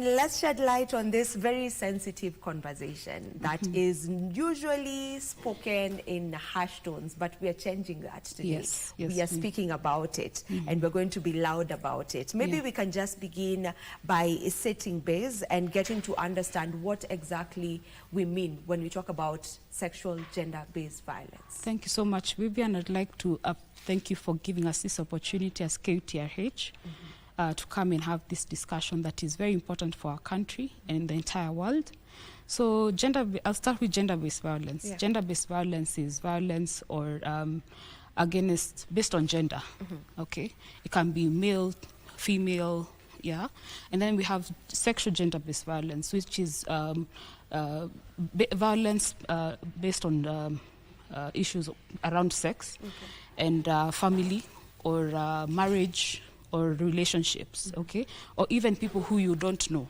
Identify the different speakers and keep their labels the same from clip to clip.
Speaker 1: Let's shed light on this very sensitive conversation that is usually spoken in harsh tones, but we are changing that today.
Speaker 2: Yes,
Speaker 1: we are speaking about it, and we're going to be loud about it. Maybe we can just begin by setting base and getting to understand what exactly we mean when we talk about sexual gender-based violence.
Speaker 2: Thank you so much, Vivian. I'd like to thank you for giving us this opportunity as KUTRH. To come and have this discussion that is very important for our country and the entire world. So I'll start with gender-based violence.
Speaker 1: Yeah.
Speaker 2: Gender-based violence is violence or based on gender, okay? It can be male, female, yeah? And then we have sexual gender-based violence, which is violence based on issues around sex and family or marriage, or relationships, okay? Or even people who you don't know,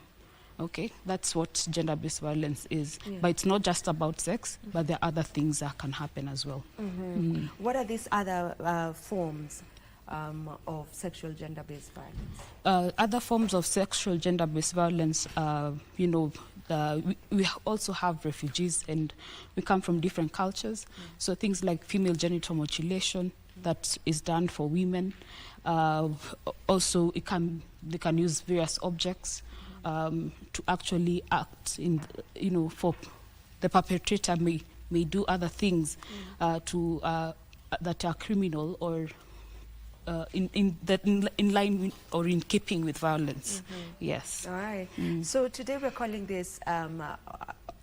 Speaker 2: okay? That's what gender-based violence is. But it's not just about sex, but there are other things that can happen as well.
Speaker 1: What are these other forms of sexual gender-based violence?
Speaker 2: Other forms of sexual gender-based violence, you know, we also have refugees and we come from different cultures. So things like female genital mutilation, that is done for women. Also, they can use various objects to actually act in, you know, for the perpetrator may do other things that are criminal or in line with, or in keeping with violence. Yes.
Speaker 1: All right. So today we're calling this in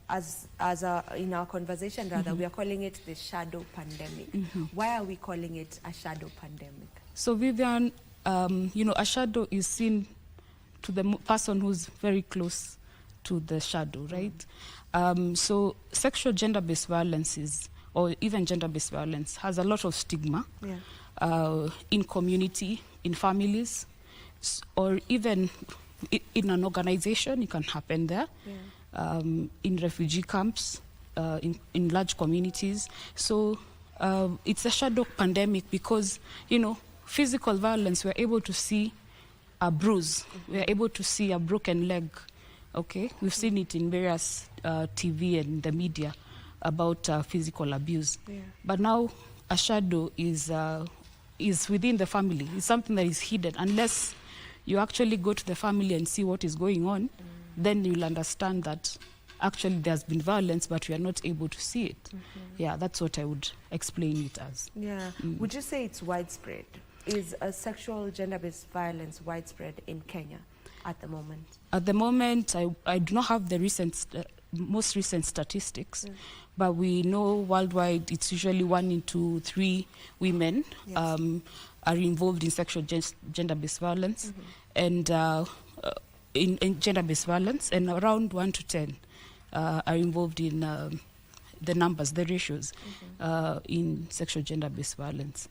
Speaker 1: our conversation, rather, we are calling it the shadow pandemic. Why are we calling it a shadow pandemic? So
Speaker 2: Vivian, you know, a shadow is seen to the person who's very close to the shadow, right? So sexual gender-based violence or even gender-based violence has a lot of stigma in community, in families, or even in an organization. It can happen there. In refugee camps, in large communities. So it's a shadow pandemic because, you know, physical violence, we're able to see a bruise, we're able to see a broken leg, okay? We've seen it in various TV and the media about physical abuse. But now a shadow is within the family. It's something that is hidden. Unless you actually go to the family and see what is going on, then you'll understand that actually there's been violence, but we are not able to see it. Yeah, that's what I would explain it as.
Speaker 1: Yeah. Would you say it's widespread? Is sexual gender-based violence widespread in Kenya at the moment?
Speaker 2: At the moment, I do not have the most recent statistics, but we know worldwide it's usually 1 in 3 women are involved in sexual gender-based violence, and in gender-based violence, and around 1 to 10 are involved in the numbers, the ratios in sexual gender-based violence.